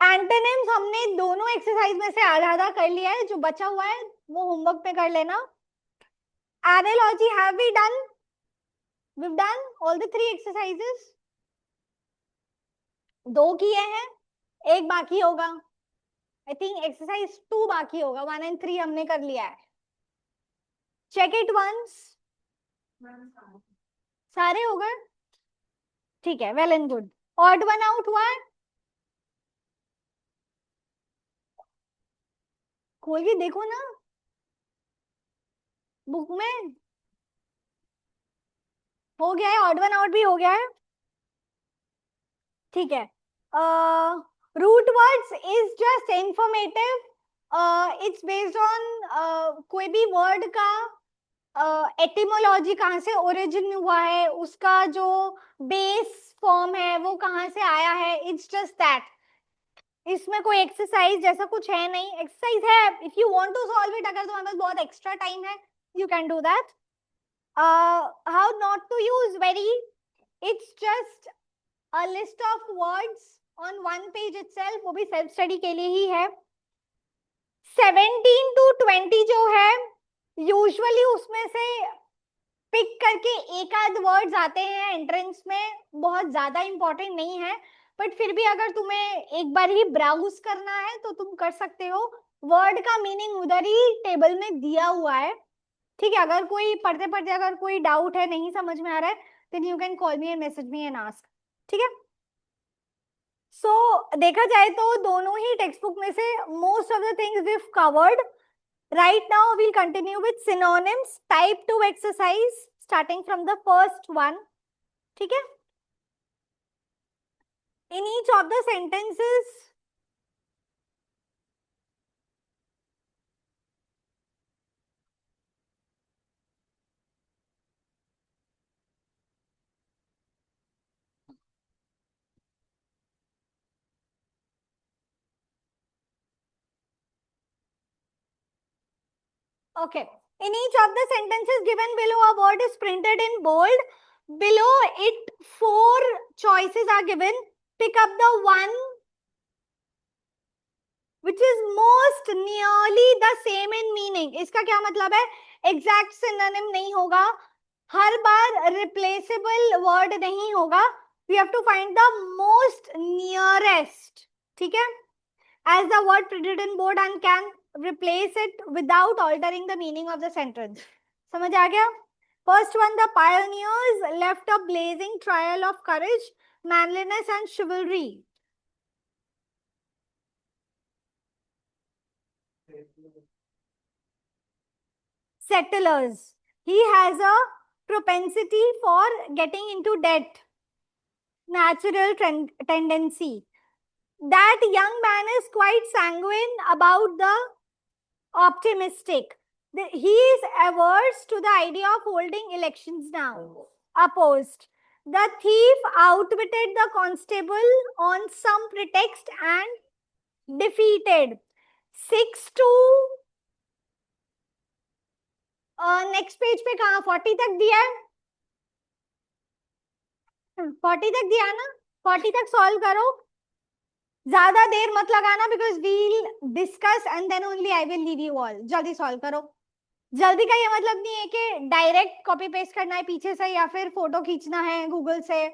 S1: एंटोनिम्स हमने दोनों एक्सरसाइज में से आधा आधा कर लिया है, जो बचा हुआ है वो होमवर्क पे कर लेना. Analogy have we done? We have done all the 3 exercises. 2 किए हैं, एक बाकी होगा. आई थिंक एक्सरसाइज 2 बाकी होगा. 1 and 3 हमने कर लिया है. Check it once. सारे हो गए? ठीक है, well and good. Odd one out हुआ है? खोल के देखो ना बुक में. हो गया है, ऑड वन आउट भी हो गया है. ठीक है. Root words is just informative. It's based on कोई भी वर्ड का एटिमोलॉजी कहाँ से ओरिजिन हुआ है, उसका जो बेस फॉर्म है वो कहाँ से आया है. It's just that. इसमें कोई एक्सरसाइज जैसा कुछ है नहीं. एक्सरसाइज है, if you want to solve it, अगर तुम्हारे पास बहुत एक्स्ट्रा टाइम है you can do that. How not to use very, it's just a list of words on one page itself, वो भी सेल्फ स्टडी के लिए ही है. 17 to 20 जो है यूजुअली उसमें से पिक करके एक आध वर्ड्स आते हैं एंट्रेंस में, बहुत ज्यादा इंपॉर्टेंट नहीं है, बट फिर भी अगर तुम्हें एक बार ही ब्राउज करना है तो तुम कर सकते हो। वर्ड का मीनिंग उधर ही टेबल में दिया हुआ है, ठीक है। अगर कोई पढ़ते पढ़ते अगर कोई डाउट है, नहीं समझ में आ रहा है, then you can call me and message me and ask, ठीक है। सो देखा जाए तो दोनों ही टेक्स्ट बुक में से most of the things we covered. Right now we'll continue with synonyms type 2 exercise starting from the first one, ठीक है। In each of the sentences okay. In each of the sentences given below, a word is printed in bold. Below it, 4 choices are given. Pick up the one which is most nearly the same in meaning. इसका क्या मतलब है? Exact synonym नहीं होगा, हर बार replaceable word नहीं होगा. We have to find the most nearest. ठीक है? As the word printed in bold and can replace it without altering the meaning of the sentence. समझ आ गया? First one, the pioneers left a blazing trail of courage, manliness and chivalry. Settlers. He has a propensity for getting into debt. Natural tendency. That young man is quite sanguine about the optimistic. He is averse to the idea of holding elections now. Opposed. The thief outwitted the constable on some pretext and defeated. 6 to next page पे कहा 40 तक दिया है, 40 तक दिया ना, 40 तक solve करो, ज्यादा देर मत लगाना because we'll discuss and then only I will leave you all. जल्दी सॉल्व करो। जल्दी का ये मतलब नहीं है कि डायरेक्ट कॉपी पेस्ट करना है पीछे से या फिर फोटो खींचना है गूगल से,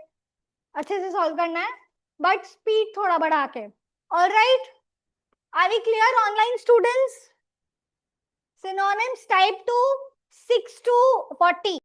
S1: अच्छे से सॉल्व करना है, बट स्पीड थोड़ा बढ़ा के। Alright, are we clear online students? Synonyms type 2 6 to 40।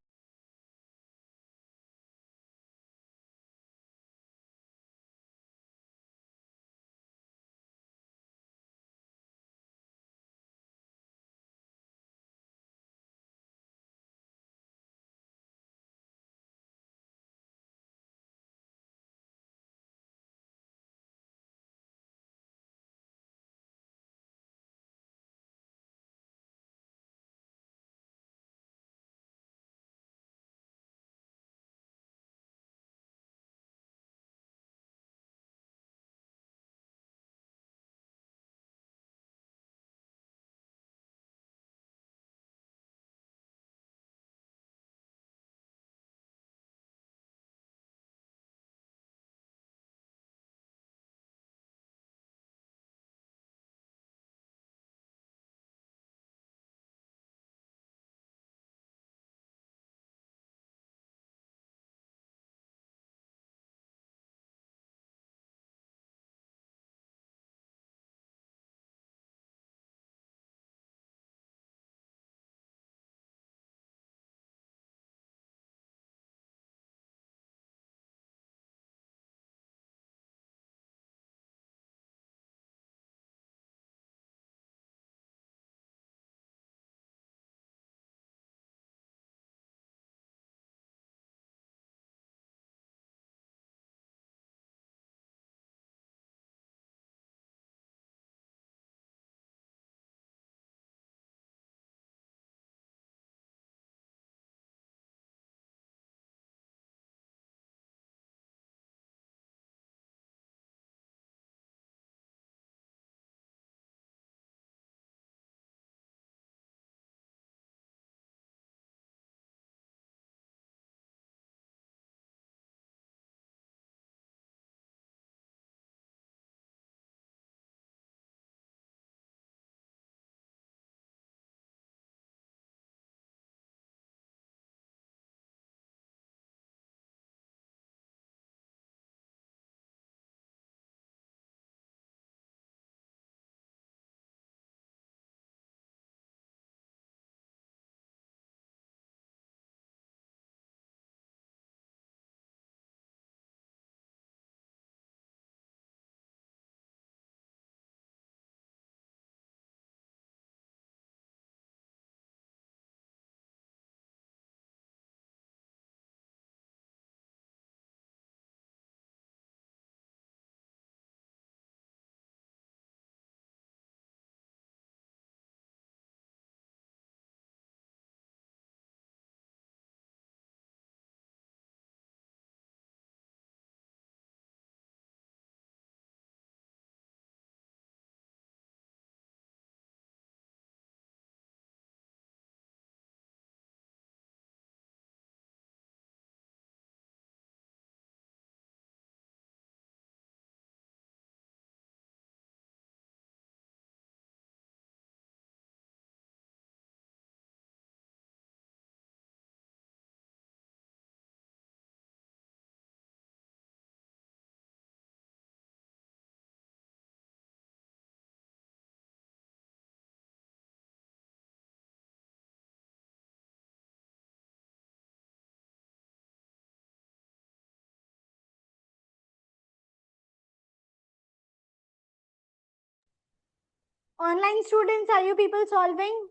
S1: Online students, are you people solving?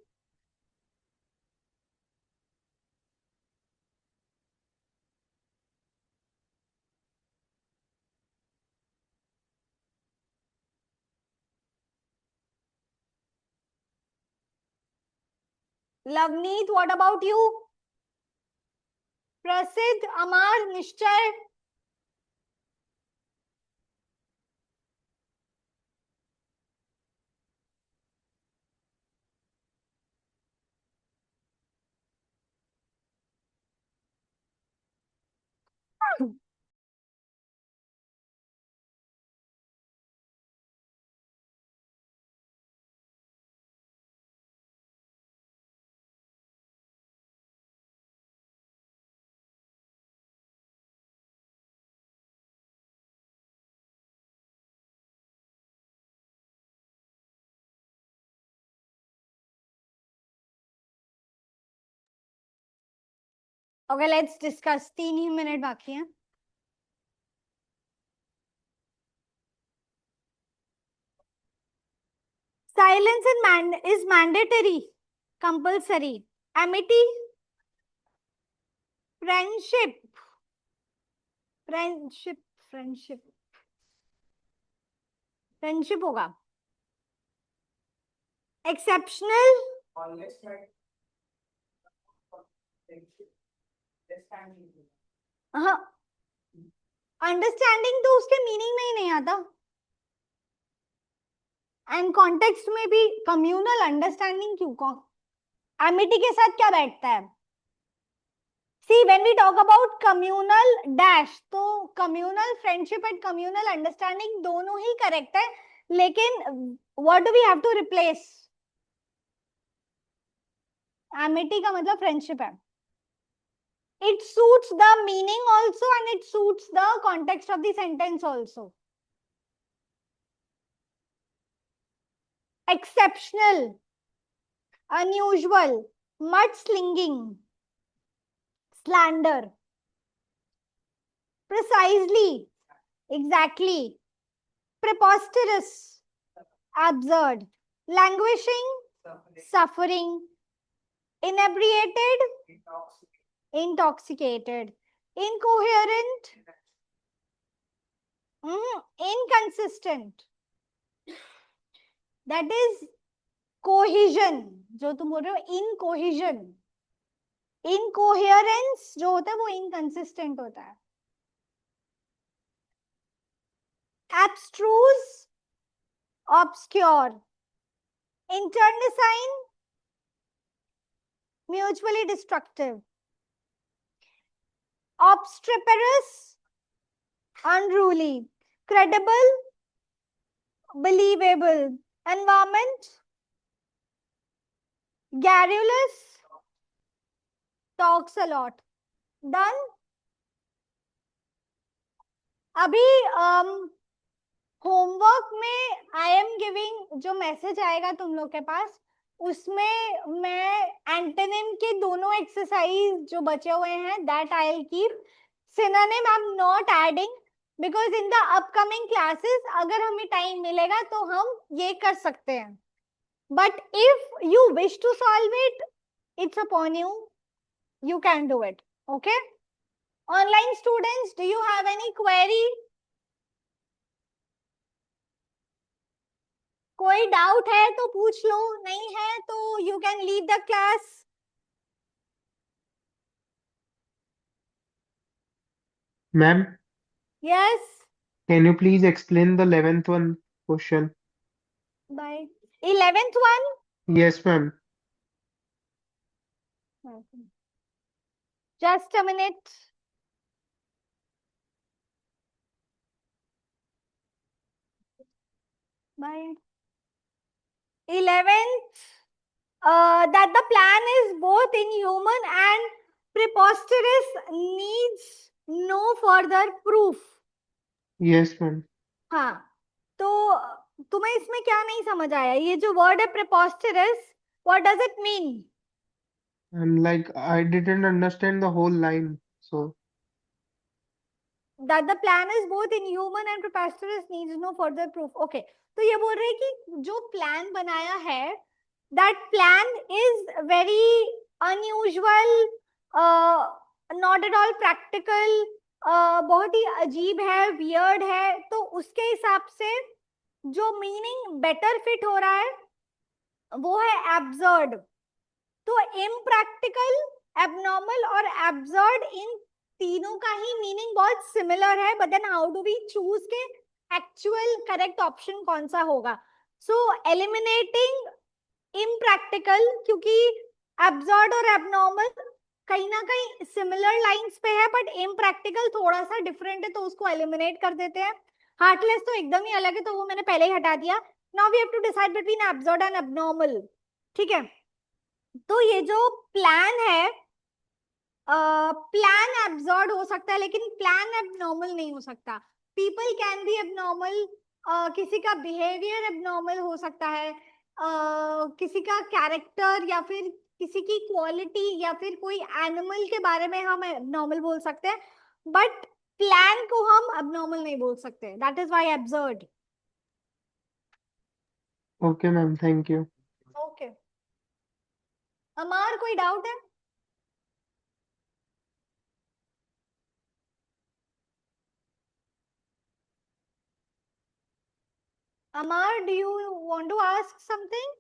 S1: Lavneet, what about you? Prasid, Amar, Nishchay? Okay, let's discuss. 3 he minute बाकी हैं. Silence is mandatory, compulsory. Amity, friendship, friendship, friendship, friendship होगा. Exceptional,
S2: Unless like understanding.
S1: हाँ. Understanding तो उसके meaning में ही नहीं आता. And context में भी कम्युनल अंडरस्टैंडिंग क्यों? एमिटी के साथ क्या बैठता है? See when we talk about communal dash, तो communal friendship and communal understanding दोनों ही करेक्ट है, लेकिन what do we have to replace? Amity का मतलब फ्रेंडशिप है. It suits the meaning also and it suits the context of the sentence also. Exceptional, unusual, mudslinging, slander, precisely, exactly, preposterous, absurd, languishing, suffering, inebriated, intoxicated, incoherent, inconsistent. That is cohesion. जो तुम बोल रहे हो incohesion. Incoherence जो होता है वो inconsistent होता है. Abstruse, obscure, internecine, mutually destructive, obstreperous, unruly, credible, believable, environment, garrulous, talks a lot. Done. अभी होमवर्क में आई एम गिविंग, जो मैसेज आएगा तुम लोग के पास उसमें मैं एंटोनिम के दोनों एक्सरसाइज जो बचे हुए हैं that I will keep. Synonym I am not adding because in the upcoming classes अगर हमें टाइम मिलेगा तो हम ये कर सकते हैं. But if you wish to solve it, it's upon you, you can do it. Okay, online students, do you have any query? कोई डाउट है तो पूछ लो, नहीं है तो you can leave the class.
S4: Ma'am,
S1: Yes,
S4: can you please explain the 11th one question?
S1: bye. 11th one.
S4: Yes, ma'am.
S1: Just a minute. Bye. 11th, that the plan is both inhuman and preposterous needs no further proof.
S4: Yes, ma'am.
S1: हाँ, तो तुम्हें इसमें क्या नहीं समझ आया? ये जो वर्ड है preposterous, what does it mean?
S4: And like I didn't understand the whole line, so
S1: That the plan is both inhuman and preposterous needs no further proof. Okay, तो ये बोल रहे हैं कि जो प्लान बनाया है that plan is very unusual, not at all practical, बहुत ही अजीब है, वियर्ड है, तो उसके हिसाब से जो मीनिंग बेटर फिट हो रहा है वो है एब्सर्ड। तो इम्प्रैक्टिकल, एबनॉर्मल और एब्सर्ड, इन तीनों का ही मीनिंग बहुत सिमिलर है, but then how do we choose के एक्चुअल करेक्ट ऑप्शन कौन सा होगा? सो एलिमिनेटिंग इम्प्रैक्टिकल, क्योंकि एब्सर्ड और एबनॉर्मल कहीं ना कहीं सिमिलर लाइंस पे है, बट इम्प्रैक्टिकल थोड़ा सा डिफरेंट है, तो उसको एलिमिनेट कर देते हैं। हार्टलेस तो एकदम ही अलग है, तो वो मैंने पहले ही हटा दिया। Now we have to decide between absurd and abnormal. ठीक है, तो ये जो प्लान है, प्लान एब्सर्ड हो सकता है लेकिन प्लान एबनॉर्मल नहीं हो सकता। पीपल कैन बी एबनॉर्मल, किसी का बिहेवियर एबनॉर्मल हो सकता है, किसी का कैरेक्टर या फिर किसी की क्वालिटी या फिर कोई एनिमल के बारे में हम एबनॉर्मल बोल सकते हैं, बट प्लान को हम एबनॉर्मल नहीं बोल सकते, that is why absurd.
S4: Okay ma'am, thank you.
S1: Okay, अमार कोई डाउट है? Amar, do you want to ask something?